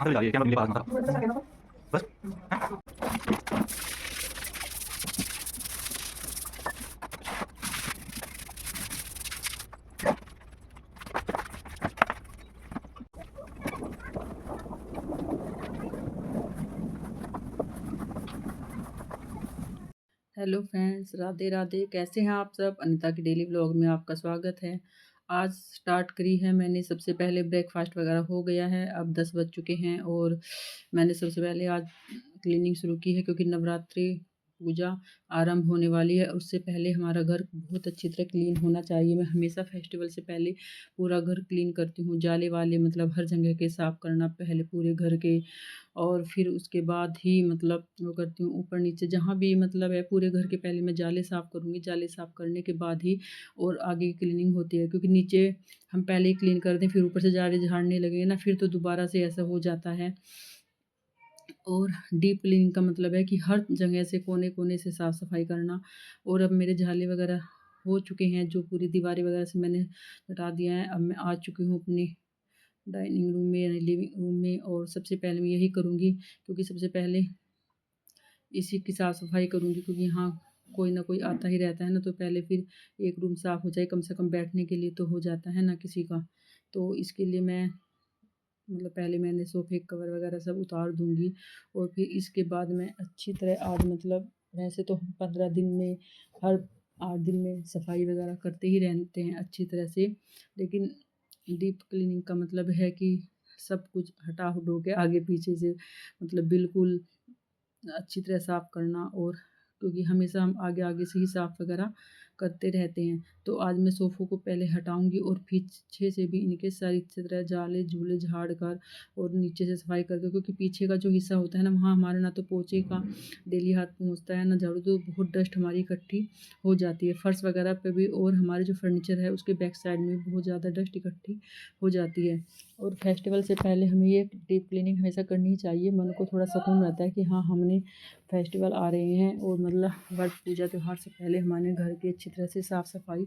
से जा रही है, कैमरा मेरे पास ना था बस। Hello friends, Radhe Radhe. कैसे हैं आप सब? अनीता की डेली व्लॉग में आपका स्वागत है। आज स्टार्ट करी है मैंने। सबसे पहले ब्रेकफास्ट वगैरह हो गया है। अब 10 बज चुके हैं और मैंने सबसे पहले आज क्लीनिंग शुरू की है, क्योंकि नवरात्रि पूजा आरंभ होने वाली है। उससे पहले हमारा घर बहुत अच्छी तरह क्लीन होना चाहिए। मैं हमेशा फेस्टिवल से पहले पूरा घर क्लीन करती हूँ। जाले वाले मतलब हर जगह के साफ़ करना पहले पूरे घर के, और फिर उसके बाद ही मतलब वो करती हूँ ऊपर नीचे जहाँ भी मतलब है पूरे घर के। पहले मैं जाले साफ़ करूँगी, जाले साफ़ करने के बाद ही और आगे की क्लीनिंग होती है, क्योंकि नीचे हम पहले ही क्लीन कर दें फिर ऊपर से जाले झाड़ने लगेंगे ना, फिर तो दोबारा से ऐसा हो जाता है। और डीप क्लीनिंग का मतलब है कि हर जगह से कोने कोने से साफ़ सफाई करना। और अब मेरे जाले वगैरह हो चुके हैं, जो पूरी दीवारें वगैरह से मैंने हटा दिया है। अब मैं आ चुकी हूँ अपनी डाइनिंग रूम में यानी लिविंग रूम में, और सबसे पहले मैं यही करूँगी, क्योंकि सबसे पहले इसी की साफ़ सफाई करूँगी, क्योंकि यहाँ कोई ना कोई आता ही रहता है ना। तो पहले फिर एक रूम साफ़ हो जाए, कम से कम बैठने के लिए तो हो जाता है ना किसी का। तो इसके लिए मैं मतलब पहले मैंने सोफ़े के कवर वगैरह सब उतार दूँगी, और फिर इसके बाद मैं अच्छी तरह आज मतलब वैसे तो हम 15 दिन में हर 8 दिन में सफाई वगैरह करते ही रहते हैं अच्छी तरह से। लेकिन डीप क्लीनिंग का मतलब है कि सब कुछ हटा-हुटो के आगे पीछे से मतलब बिल्कुल अच्छी तरह साफ़ करना। और क्योंकि हमेशा हम आगे-आगे से ही साफ़ वगैरह करते रहते हैं। तो आज मैं सोफ़ों को पहले हटाऊँगी और पीछे से भी इनके सारी अच्छी तरह जाले-जूले झाड़ कर और नीचे से सफाई करके, क्योंकि पीछे का जो हिस्सा होता है ना, वहाँ हमारा ना तो पोंछे का डेली हाथ पहुँचता है ना झाड़ू, तो बहुत डस्ट हमारी इकट्ठी हो जाती है फर्श वगैरह पे भी, और हमारे जो फर्नीचर है उसके बैक साइड में भी बहुत ज़्यादा डस्ट इकट्ठी हो जाती है। और फेस्टिवल से पहले हमें ये डीप क्लीनिंग हमेशा करनी ही चाहिए। मन को थोड़ा सुकून रहता है कि हाँ, हमने फेस्टिवल आ रहे हैं और मतलब वट पूजा त्यौहार से पहले हमारे घर की अच्छी तरह से साफ़ सफाई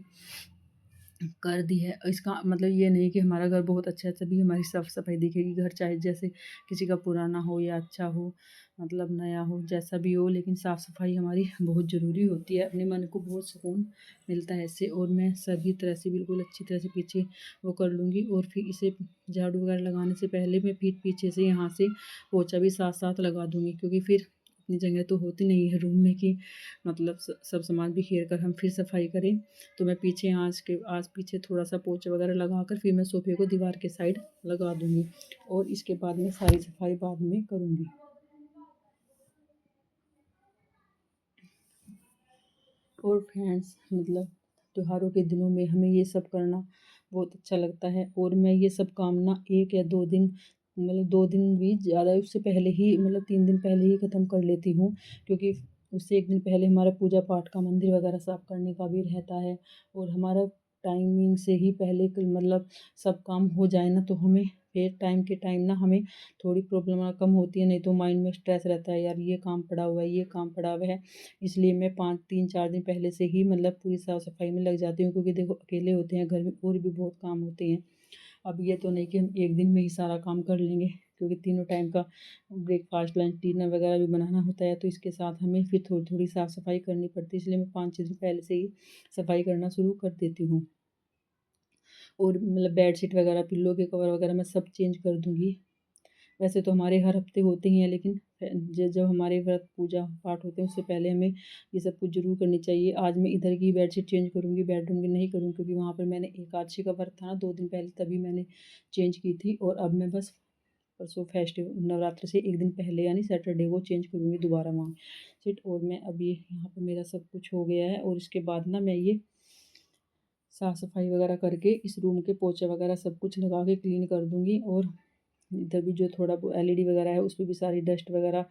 कर दी है। इसका मतलब ये नहीं कि हमारा घर बहुत अच्छा है तभी हमारी साफ़ सफाई दिखेगी। घर चाहे जैसे किसी का पुराना हो या अच्छा हो, मतलब नया हो, जैसा भी हो, लेकिन साफ़ सफाई हमारी बहुत ज़रूरी होती है। अपने मन को बहुत सुकून मिलता है इससे। और मैं सभी तरह से बिल्कुल अच्छी तरह से पीछे वो कर लूँगी, और फिर इसे झाड़ू वगैरह लगाने से पहले मैं फिर पीछे से यहाँ से पोछा भी साथ साथ लगा दूँगी, क्योंकि फिर इतनी जगह तो होती नहीं है रूम में कि मतलब सब सामान बिखेर कर हम फिर सफाई करें। तो मैं पीछे आस पीछे थोड़ा-सा पोंछा वगैरह लगाकर फिर मैं सोफ़े को दीवार के साइड लगा दूँगी, और इसके बाद मैं सारी सफाई बाद में करूँगी। और फ्रेंड्स मतलब त्योहारों के दिनों में हमें ये सब करना बहुत अच्छा लगता है, और मैं ये सब काम ना 1 या 2 दिन मतलब 2 दिन भी ज़्यादा, उससे पहले ही मतलब 3 दिन पहले ही ख़त्म कर लेती हूँ, क्योंकि उससे 1 दिन पहले हमारा पूजा पाठ का मंदिर वगैरह साफ़ करने का भी रहता है। और हमारा टाइमिंग से ही पहले मतलब सब काम हो जाए ना, तो हमें फिर टाइम के टाइम ना हमें थोड़ी प्रॉब्लम कम होती है। नहीं तो माइंड में स्ट्रेस रहता है, यार ये काम पड़ा हुआ है, ये काम पड़ा हुआ है। इसलिए मैं 5 3-4 दिन पहले से ही मतलब पूरी साफ़-सफ़ाई में लग जाती हूँ, क्योंकि देखो अकेले होते हैं घर में और भी बहुत काम होते हैं। अब ये तो नहीं कि हम 1 दिन में ही सारा काम कर लेंगे, क्योंकि तीनों टाइम का ब्रेकफ़ास्ट, लंच, डिनर वगैरह भी बनाना होता है, तो इसके साथ हमें फिर थोड़ी-थोड़ी साफ़-सफ़ाई करनी पड़ती है। इसलिए मैं 5-6 दिन पहले से ही सफ़ाई करना शुरू कर देती हूँ। और मतलब बेडशीट वगैरह, पिल्लो के कवर वगैरह मैं सब चेंज कर दूँगी। वैसे तो हमारे हर हफ्ते होते ही हैं, लेकिन जब हमारे व्रत पूजा पाठ होते हैं उससे पहले हमें ये सब कुछ ज़रूर करनी चाहिए। आज मैं इधर की बेडशीट चेंज करूँगी, बेडरूम की नहीं करूँगी, क्योंकि वहाँ पर मैंने एकादशी का व्रत था ना 2 दिन पहले, तभी मैंने चेंज की थी। और अब मैं बस परसों नवरात्र से 1 दिन पहले यानी सैटरडे को चेंज करूँगी दोबारा वहाँ सीट। और मैं अभी यहाँ पे मेरा सब कुछ हो गया है, और इसके बाद ना मैं ये साफ़ सफाई वगैरह करके इस रूम के पोछा वगैरह सब कुछ लगा के क्लीन कर दूँगी। और इधर भी जो थोड़ा एलईडी वगैरह है उस पे भी सारी डस्ट वगैरह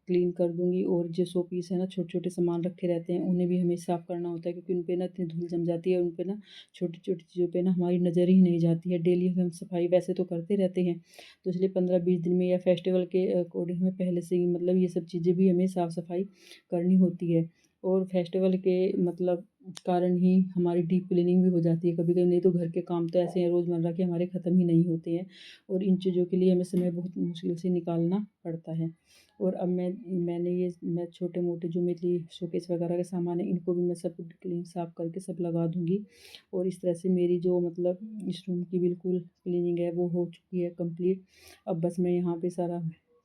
क्लीन कर दूँगी। और जो शो पीस है ना, छोटे-छोटे सामान रखे रहते हैं, उन्हें भी हमें साफ़ करना होता है, क्योंकि उन पे ना इतनी धूल जम जाती है, उन पे ना छोटी-छोटी चीज़ों पे ना हमारी नज़र ही नहीं जाती है। डेली हम सफाई वैसे तो करते रहते हैं, तो इसलिए 15-20 दिन में या फेस्टिवल के अकॉर्डिंग हमें पहले से ही मतलब ये सब चीज़ें भी हमें साफ़-सफाई करनी होती है। और फेस्टिवल के मतलब कारण ही हमारी डीप क्लीनिंग भी हो जाती है कभी-कभी, नहीं तो घर के काम तो ऐसे हैं रोज़मर्रा के हमारे ख़त्म ही नहीं होते हैं और इन चीज़ों के लिए हमें समय बहुत मुश्किल से निकालना पड़ता है। और अब मैं छोटे-मोटे जो मेरे लिए शोकेस वगैरह के सामान है इनको भी मैं सब क्लीन साफ़ करके सब लगा दूँगी और इस तरह से मेरी जो मतलब इस रूम की बिल्कुल क्लीनिंग है वो हो चुकी है कंप्लीट। अब बस मैं यहाँ पे सारा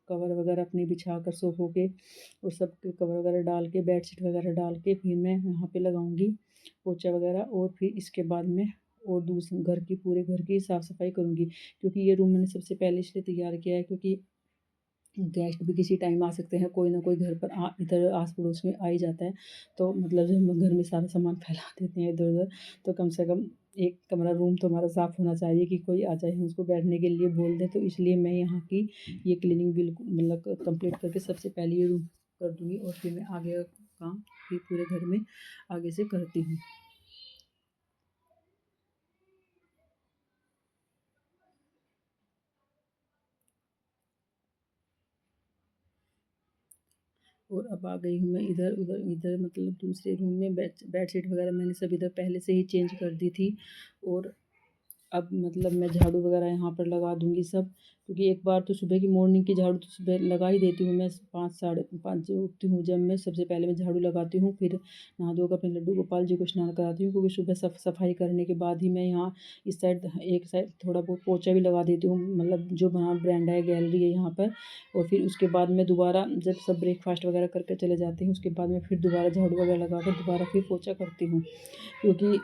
कवर वगैरह अपने बिछा कर सोफ़ों के और सब के कवर वगैरह डाल के बेडशीट वगैरह डाल के फिर मैं यहाँ पे लगाऊँगी पोछा वगैरह और फिर इसके बाद में और घर की पूरे घर की साफ़ सफ़ाई करूँगी। क्योंकि ये रूम मैंने सबसे पहले इसलिए तैयार किया है क्योंकि गेस्ट भी किसी टाइम आ सकते हैं, कोई ना कोई घर पर इधर आस-पड़ोस में आ ही जाता है। तो मतलब जब हम घर में सारा सामान फैला देते हैं इधर-उधर, तो कम से कम एक कमरा रूम तो हमारा साफ़ होना चाहिए कि कोई आ जाए, हम उसको बैठने के लिए बोल दें। तो इसलिए मैं यहाँ की ये क्लीनिंग बिल्कुल मतलब कंप्लीट करके सबसे पहले ये रूम कर दूँगी और फिर मैं आगे का काम फिर पूरे घर में आगे से करती हूँ। और अब आ गई हूँ मैं इधर मतलब दूसरे रूम में बेडशीट वगैरह मैंने सब इधर पहले से ही चेंज कर दी थी और अब मतलब मैं झाड़ू वगैरह यहाँ पर लगा दूँगी सब, क्योंकि एक बार तो सुबह की मॉर्निंग की झाड़ू तो सुबह लगा ही देती हूँ मैं 5 साढ़े 5 जो उठती हूँ जब मैं सबसे पहले मैं झाड़ू लगाती हूँ, फिर नहा धोकर अपने लड्डू गोपाल जी को स्नान कराती हूँ क्योंकि सुबह सफाई करने के बाद ही मैं यहाँ इस साइड एक साइड थोड़ा बहुत पोछा भी लगा देती हूँ, मतलब जो वहाँ बरामदा है गैलरी है यहाँ पर। और फिर उसके बाद मैं दोबारा जब सब ब्रेकफास्ट वगैरह करके चले जाते हैं उसके बाद मैं फिर दोबारा झाड़ू वगैरह लगाकर दोबारा फिर पोछा करती हूँ, क्योंकि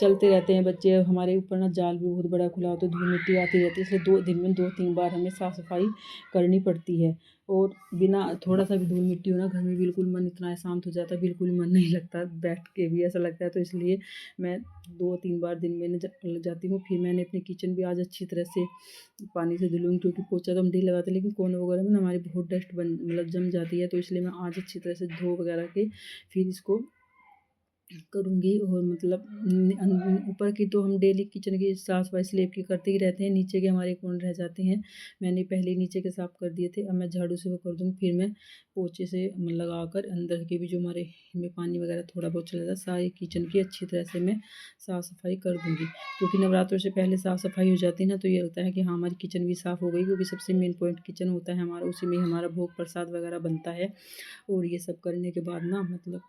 चलते रहते हैं बच्चे हमारे ऊपर ना, जाल भी बहुत बड़ा खुला होता है, धूल मिट्टी आती रहती है, इसलिए 2 दिन में 2-3 बार हमें साफ़ सफाई करनी पड़ती है। और बिना थोड़ा सा भी धूल मिट्टी हो ना घर में बिल्कुल मन इतना अशांत हो जाता है, बिल्कुल मन नहीं लगता, बैठ के भी ऐसा लगता है। तो इसलिए मैं 2-3 बार दिन में जाती हूँ। फिर मैंने अपनी किचन भी आज अच्छी तरह से पानी से धुलूँगी, क्योंकि पोछा तो हम डेली लगाते हैं लेकिन कोने वगैरह में ना हमारी बहुत डस्ट बन मतलब जम जाती है, तो इसलिए मैं आज अच्छी तरह से धो वगैरह के फिर इसको करूँगी। और मतलब ऊपर की तो हम डेली किचन की साफ़-सफ़ाई स्लैब की करते ही रहते हैं, नीचे के हमारे कौन रह जाते हैं। मैंने पहले नीचे के साफ़ कर दिए थे, अब मैं झाड़ू से वो कर दूँगी, फिर मैं पोछे से लगाकर अंदर के भी जो हमारे में पानी वगैरह थोड़ा बहुत चला जाता, सारी किचन की अच्छी तरह से मैं साफ़-सफ़ाई कर दूँगी। क्योंकि नवरात्रों से पहले साफ़-सफ़ाई हो जाती है ना, तो ये लगता है कि हाँ, हमारी किचन भी साफ़ हो गई, क्योंकि सबसे मेन पॉइंट किचन होता है हमारा, उसी में हमारा भोग प्रसाद वगैरह बनता है। और ये सब करने के बाद ना मतलब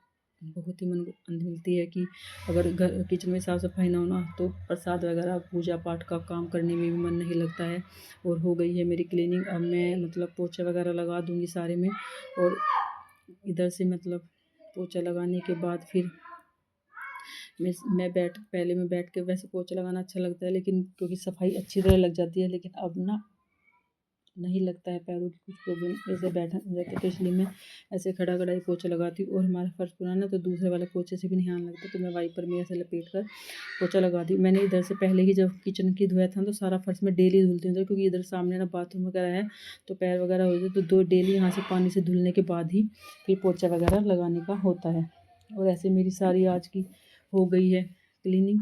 बहुत ही मन को आनंद मिलती है कि अगर घर किचन में साफ़ सफाई ना हो ना तो प्रसाद वगैरह पूजा पाठ का काम करने में भी मन नहीं लगता है। और हो गई है मेरी क्लीनिंग, अब मैं मतलब पोछा वगैरह लगा दूँगी सारे में। और इधर से मतलब पोछा लगाने के बाद फिर मैं बैठ के, वैसे पोछा लगाना अच्छा लगता है लेकिन क्योंकि सफाई अच्छी तरह लग जाती है, लेकिन अब ना नहीं लगता है, पैरों की कुछ प्रॉब्लम ऐसे बैठा नहीं जाता, तो इसलिए मैं ऐसे खड़ा-खड़ा ही पोछा लगाती हूँ। और हमारा फर्श पुराना है तो दूसरे वाले पोछे से भी नहीं आने लगता, तो मैं वाइपर में ऐसे लपेट कर पोछा लगाती हूँ। मैंने इधर से पहले ही जब किचन की धोया था तो सारा फर्श मैं डेली धुलती हूँ, क्योंकि इधर सामने ना बाथरूम वगैरह है, तो पैर वगैरह हो जाए तो दो डेली यहाँ से पानी से धुलने के बाद ही फिर पोछा वगैरह लगाने का होता है। और ऐसे मेरी सारी आज की हो गई है क्लीनिंग,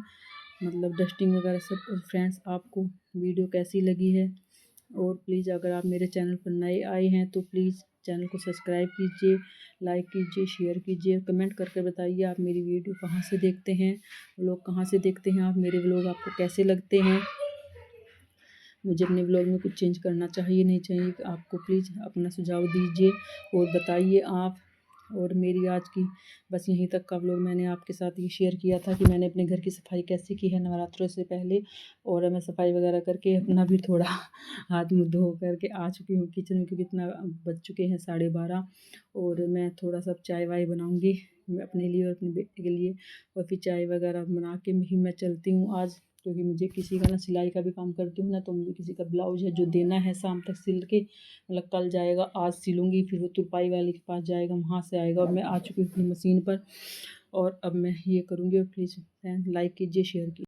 मतलब डस्टिंग वगैरह सब। और फ्रेंड्स, आपको वीडियो कैसी लगी है? और प्लीज़ अगर आप मेरे चैनल पर नए आए हैं तो प्लीज़ चैनल को सब्सक्राइब कीजिए, लाइक कीजिए, शेयर कीजिए, कमेंट करके बताइए आप मेरी वीडियो कहाँ से देखते हैं, व्लॉग कहाँ से देखते हैं आप, मेरे व्लॉग आपको कैसे लगते हैं, मुझे अपने व्लॉग में कुछ चेंज करना चाहिए नहीं चाहिए, आपको प्लीज़ अपना सुझाव दीजिए और बताइए आप। और मेरी आज की बस यहीं तक का व्लॉग मैंने आपके साथ ये शेयर किया था कि मैंने अपने घर की सफाई कैसे की है नवरात्रों से पहले। और मैं सफाई वगैरह करके अपना भी थोड़ा हाथ मुँह धो करके आ चुकी हूँ किचन में, क्योंकि इतना बज चुके हैं 12:30। और मैं थोड़ा सा चाय वाय बनाऊँगी मैं अपने लिए और अपने बेटे के लिए, और फिर चाय वगैरह बना के ही मैं चलती हूँ आज, क्योंकि मुझे किसी का ना सिलाई का भी काम करती हूँ ना, तो मुझे किसी का ब्लाउज़ है जो देना है शाम तक सिल के, मतलब कल जाएगा, आज सिलूँगी, फिर वो तुरपाई वाले के पास जाएगा, वहाँ से आएगा, और मैं आ चुकी हूँ अपनी मशीन पर। और अब मैं ये करूँगी। और प्लीज़ फ्रेंड लाइक कीजिए, शेयर कीजिए।